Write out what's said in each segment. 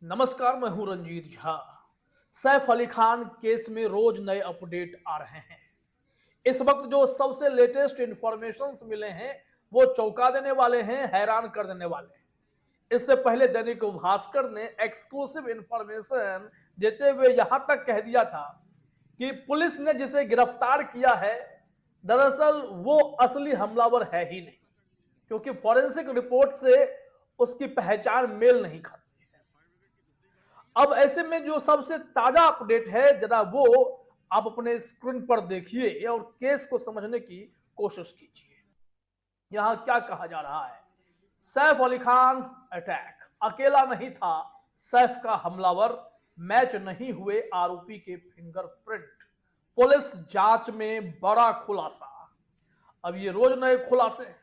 नमस्कार, मैं हूं रंजीत झा। सैफ अली खान केस में रोज नए अपडेट आ रहे हैं। इस वक्त जो सबसे लेटेस्ट इंफॉर्मेशंस मिले हैं वो चौंका देने वाले हैं, हैरान कर देने वाले हैं। इससे पहले दैनिक भास्कर ने एक्सक्लूसिव इंफॉर्मेशन देते हुए यहां तक कह दिया था कि पुलिस ने जिसे गिरफ्तार किया है दरअसल वो असली हमलावर है ही नहीं, क्योंकि फॉरेंसिक रिपोर्ट से उसकी पहचान मेल नहीं खाती। अब ऐसे में जो सबसे ताजा अपडेट है जरा वो आप अपने स्क्रीन पर देखिए और केस को समझने की कोशिश कीजिए। यहां क्या कहा जा रहा है? सैफ अली खान अटैक अकेला नहीं था, सैफ का हमलावर, मैच नहीं हुए आरोपी के फिंगरप्रिंट, पुलिस जांच में बड़ा खुलासा। अब ये रोज नए खुलासे हैं।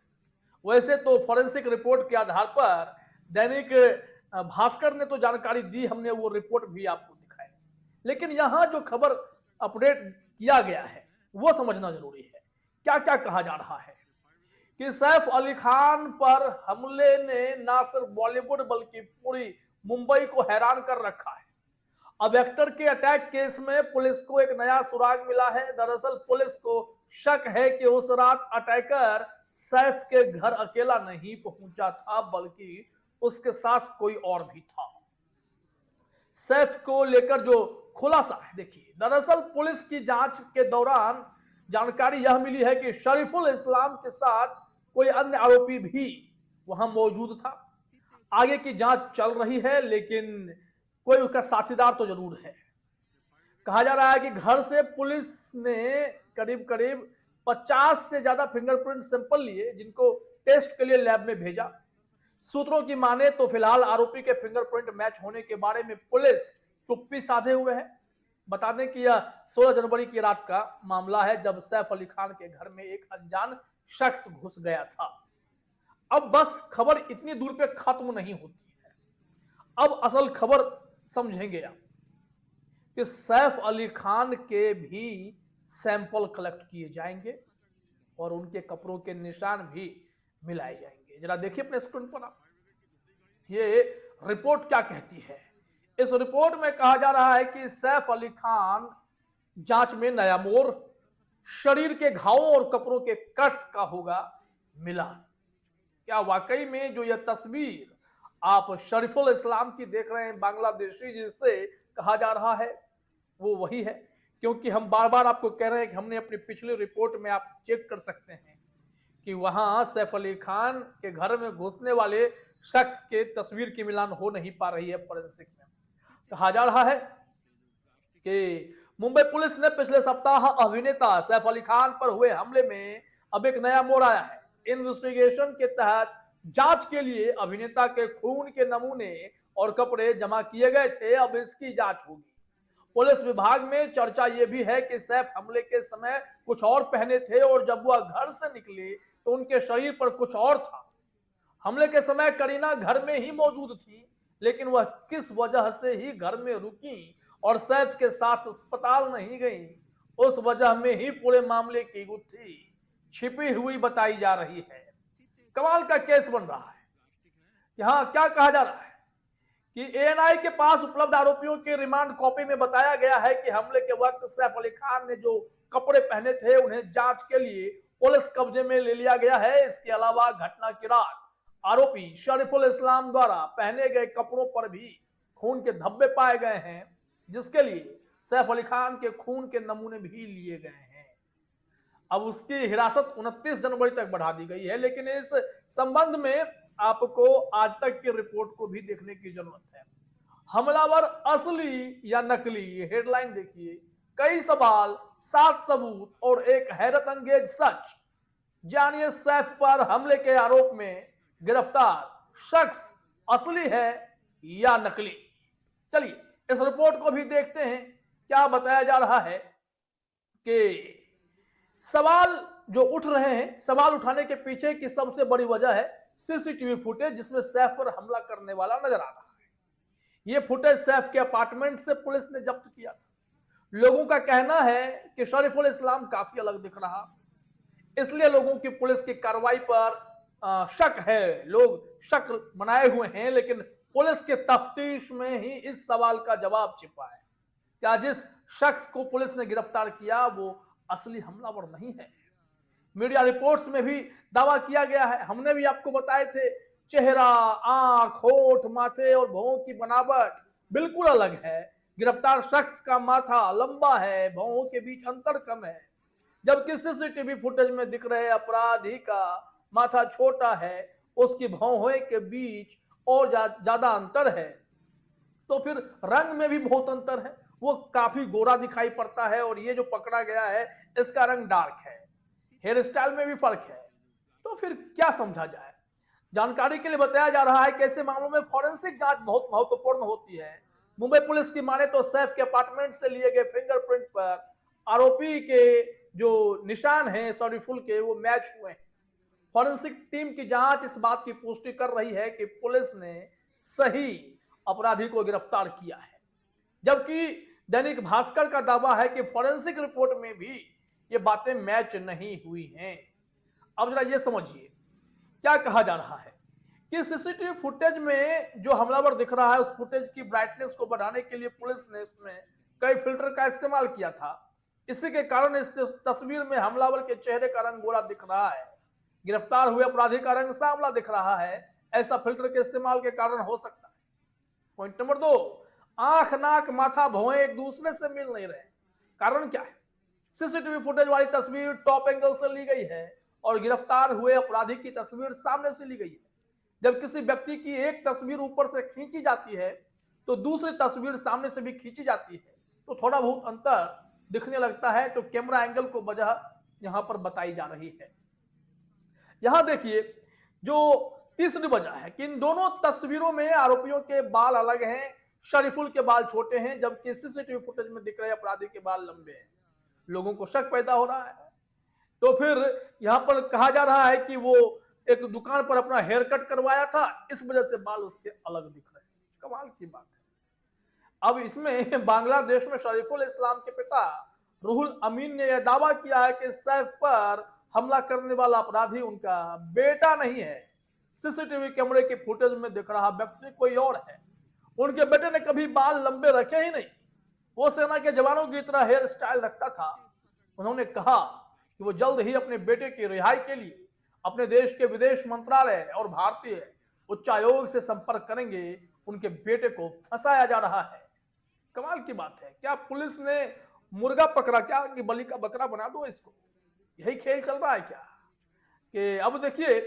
वैसे तो फॉरेंसिक रिपोर्ट के आधार पर दैनिक भास्कर ने तो जानकारी दी, हमने वो रिपोर्ट भी आपको दिखाई, लेकिन यहां जो खबर अपडेट किया गया है वो समझना जरूरी है। क्या क्या कहा जा रहा है कि सैफ अली खान पर हमले ने ना सिर्फ बॉलीवुड बल्कि पूरी मुंबई को हैरान कर रखा है। अब एक्टर के अटैक केस में पुलिस को एक नया सुराग मिला है। दरअसल पुलिस को शक है कि उस रात अटैकर सैफ के घर अकेला नहीं पहुंचा था, बल्कि उसके साथ कोई और भी था। सैफ को लेकर जो खुलासा है देखिए, दरअसल पुलिस की जांच के दौरान जानकारी यह मिली है कि शरीफुल इस्लाम के साथ कोई अन्य आरोपी भी वहां मौजूद था। आगे की जांच चल रही है, लेकिन कोई उसका साथीदार तो जरूर है। कहा जा रहा है कि घर से पुलिस ने करीब करीब 50 से ज्यादा फिंगरप्रिंट सैंपल लिए, जिनको टेस्ट के लिए लैब में भेजा। सूत्रों की माने तो फिलहाल आरोपी के फिंगरप्रिंट मैच होने के बारे में पुलिस चुप्पी साधे हुए है। बता दें कि यह 16 जनवरी की रात का मामला है, जब सैफ अली खान के घर में एक अनजान शख्स घुस गया था। अब बस खबर इतनी दूर पे खत्म नहीं होती है। अब असल खबर समझेंगे आप कि सैफ अली खान के भी सैंपल कलेक्ट किए जाएंगे और उनके कपड़ों के निशान भी मिलाए जाएंगे। जरा देखिए अपने स्क्रीन पर आप, ये रिपोर्ट क्या कहती है। इस रिपोर्ट में कहा जा रहा है कि सैफ अली खान जांच में नया मोड़, शरीर के घावों और कपड़ों के कट्स का होगा मिलान। क्या वाकई में जो यह तस्वीर आप शरीफुल इस्लाम की देख रहे हैं, बांग्लादेशी जिसे कहा जा रहा है, वो वही है? क्योंकि हम बार बार आपको कह रहे हैं कि हमने अपनी पिछली रिपोर्ट में आप चेक कर सकते हैं कि वहां सैफ अली खान के घर में घुसने वाले शख्स के तस्वीर की मिलान हो नहीं पा रही है फॉरेंसिक में। कहा जा रहा है कि मुंबई पुलिस ने पिछले सप्ताह अभिनेता सैफ अली खान पर हुए हमले में अब एक नया मोड़ आया है। इन्वेस्टिगेशन के तहत जांच के लिए अभिनेता के खून के नमूने और कपड़े जमा किए गए थे। अब इसकी जांच होगी। पुलिस विभाग में चर्चा यह भी है कि सैफ हमले के समय कुछ और पहने थे और जब वह घर से निकले तो उनके शरीर पर कुछ और था। हमले के समय करीना घर में ही मौजूद थी, लेकिन वह किस वजह से ही घर में रुकी और सैफ के साथ अस्पताल नहीं गई, उस वजह में ही पूरे मामले की गुत्थी छिपी हुई बताई जा रही है। कमाल का केस बन रहा है। यहां क्या कहा जा रहा है कि एएनआई के पास उपलब्ध आरोपियों के रिमांड कॉपी में बताया गया है कि हमले के वक्त सैफ अली खान ने जो कपड़े पहने थे उन्हें जांच के लिए पुलिस कब्जे में ले लिया गया है। इसके अलावा घटना की रात आरोपी शरीफुल इस्लाम द्वारा पहने गए कपड़ों पर भी खून के धब्बे पाए गए हैं, जिसके लिए सैफ अली खान के खून के नमूने भी लिए गए हैं। अब उसकी हिरासत 29 जनवरी तक बढ़ा दी गई है, लेकिन इस संबंध में आपको आज तक की रिपोर्ट को भी देखने की जरूरत है। हमलावर असली या नकली, ये हेडलाइन देखिए। कई सवाल, 7 सबूत और एक हैरत अंगेज सच। जानिए सैफ पर हमले के आरोप में गिरफ्तार शख्स असली है या नकली। चलिए इस रिपोर्ट को भी देखते हैं। क्या बताया जा रहा है कि सवाल जो उठ रहे हैं, सवाल उठाने के पीछे की सबसे बड़ी वजह है सीसीटीवी फुटेज, जिसमें सैफ पर हमला करने वाला नजर आ रहा है। यह फुटेज सैफ के अपार्टमेंट से पुलिस ने जब्त किया था। लोगों का कहना है कि शरीफुल इस्लाम काफी अलग दिख रहा, इसलिए लोगों की पुलिस की कार्रवाई पर शक है। लोग शक बनाए हुए हैं, लेकिन पुलिस के तफ्तीश में ही इस सवाल का जवाब छिपा है। क्या जिस शख्स को पुलिस ने गिरफ्तार किया वो असली हमलावर नहीं है? मीडिया रिपोर्ट्स में भी दावा किया गया है, हमने भी आपको बताए थे, चेहरा, आंख, होठ, माथे और भौं की बनावट बिल्कुल अलग है। गिरफ्तार शख्स का माथा लंबा है, भौं के बीच अंतर कम है, जबकि सीसीटीवी फुटेज में दिख रहे अपराधी का माथा छोटा है, उसकी भौहों के बीच और ज्यादा अंतर है। तो फिर रंग में भी बहुत अंतर है, वो काफी गोरा दिखाई पड़ता है और ये जो पकड़ा गया है इसका रंग डार्क है। हेयर स्टाइल में भी फर्क है। तो फिर क्या समझा जाए? जानकारी के लिए बताया जा रहा है कि ऐसे मामलों में फॉरेंसिक जांच बहुत महत्वपूर्ण होती है। मुंबई पुलिस की माने तो सैफ के अपार्टमेंट से लिए गए फिंगरप्रिंट पर आरोपी के जो निशान हैं शरीफुल के, वो मैच हुए हैं। फॉरेंसिक टीम की जांच इस बात की पुष्टि कर रही है कि पुलिस ने सही अपराधी को गिरफ्तार किया है, जबकि दैनिक भास्कर का दावा है कि फॉरेंसिक रिपोर्ट में भी ये बातें मैच नहीं हुई हैं। अब जरा ये समझिए क्या कहा जा रहा है कि सीसीटीवी फुटेज में जो हमलावर दिख रहा है उस फुटेज की ब्राइटनेस को बढ़ाने के लिए पुलिस ने उसमें कई फिल्टर का इस्तेमाल किया था। इसी के कारण इस तस्वीर में हमलावर के चेहरे का रंग गोरा दिख रहा है, गिरफ्तार हुए अपराधी का रंग सांवला दिख रहा है। ऐसा फिल्टर के इस्तेमाल के कारण हो सकता है। पॉइंट नंबर 2, आंख, नाक, माथा, भौहें एक दूसरे से मिल नहीं रहे। कारण क्या है? सीसीटीवी फुटेज वाली तस्वीर टॉप एंगल से ली गई है और गिरफ्तार हुए अपराधी की तस्वीर सामने से ली गई है। जब किसी व्यक्ति की एक तस्वीर ऊपर से खींची जाती है तो दूसरी तस्वीर सामने से भी खींची जाती है, तो थोड़ा बहुत अंतर दिखने लगता है। तो कैमरा एंगल को वजह यहां पर बताई जा रही है। यहां देखिए जो तीसरी वजह है कि इन दोनों तस्वीरों में आरोपियों के बाल अलग हैं, शरीफुल के बाल छोटे हैं, जबकि सीसीटीवी फुटेज में दिख रहे अपराधी के बाल लंबे हैं। लोगों को शक पैदा हो रहा है। तो फिर यहां पर कहा जा रहा है कि वो एक दुकान पर अपना हेयर कट करवाया था, इस वजह से बाल उसके अलग दिख रहे हैं। कमाल की बात है। अब इसमें बांग्लादेश में शरीफुल इस्लाम के पिता रूहुल अमीन ने यह दावा किया है कि सैफ पर हमला करने वाला अपराधी उनका बेटा नहीं है। सीसीटीवी कैमरे की फुटेज में दिख रहा व्यक्ति कोई और है। उनके बेटे ने कभी बाल लंबे रखे ही नहीं, वो सेना के जवानों की तरह हेयर स्टाइल रखता था। उन्होंने कहा कि वो जल्द ही अपने बेटे की रिहाई के लिए अपने देश के विदेश मंत्रालय और भारतीय उच्चायोग से संपर्क करेंगे। उनके बेटे को फंसाया जा रहा है। कमाल की बात है। क्या पुलिस ने मुर्गा पकड़ा क्या कि बलि का बकरा बना दो इसको? यही खेल चल रहा है क्या? कि अब देखिए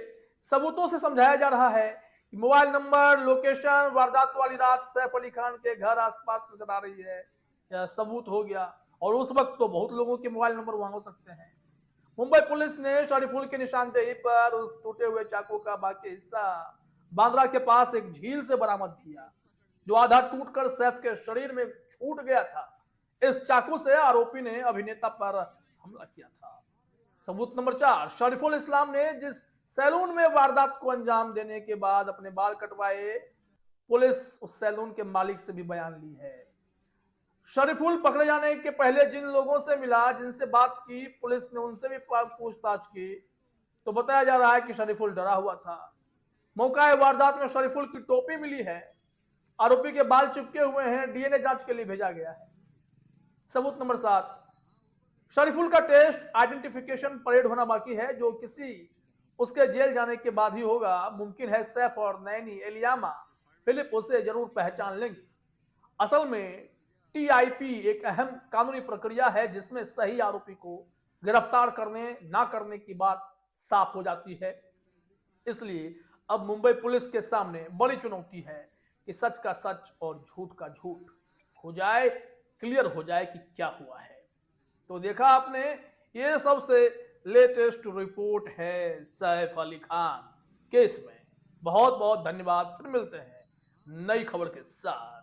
सबूतों से समझाया जा रहा है कि मोबाइल नंबर, लोकेशन, वारदात वाली रात सैफ अली खान के घर आसपास नजर आ रही है, या सबूत हो गया। और उस वक्त तो बहुत लोगों के मोबाइल नंबर वहां हो सकते हैं। मुंबई पुलिस ने शरीफुल की निशानदेही पर उस टूटे हुए चाकू का बाकी हिस्सा बांद्रा के पास एक झील से बरामद किया, जो आधा टूटकर सैफ के शरीर में छूट गया था। इस चाकू से आरोपी ने अभिनेता पर हमला किया था। सबूत नंबर 4, शरीफुल इस्लाम ने जिस सैलून में वारदात को अंजाम देने के बाद अपने बाल कटवाए, पुलिस उस सैलून के मालिक से भी बयान ली है। शरीफुल पकड़े जाने के पहले जिन लोगों से मिला, जिनसे बात की, पुलिस ने उनसे भी पूछताछ की, तो बताया जा रहा है कि शरीफुल डरा हुआ था। मौका वारदात में शरीफुल की टोपी मिली है, आरोपी के बाल चिपके हुए हैं, डीएनए जांच के लिए भेजा गया है। सबूत नंबर 7, शरीफुल का टेस्ट आइडेंटिफिकेशन परेड होना बाकी है, जो किसी उसके जेल जाने के बाद ही होगा। मुमकिन है सैफ और नैनी, एलियामा, फिलिप उसे जरूर पहचान लेंगे। असल में टीआईपी एक अहम कानूनी प्रक्रिया है जिसमें सही आरोपी को गिरफ्तार करने ना करने की बात साफ हो जाती है। इसलिए अब मुंबई पुलिस के सामने बड़ी चुनौती है कि सच का सच और झूठ का झूठ हो जाए, क्लियर हो जाए कि क्या हुआ है। तो देखा आपने, ये सबसे लेटेस्ट रिपोर्ट है सैफ अली खान केस में। बहुत बहुत धन्यवाद। फिर मिलते हैं नई खबर के साथ।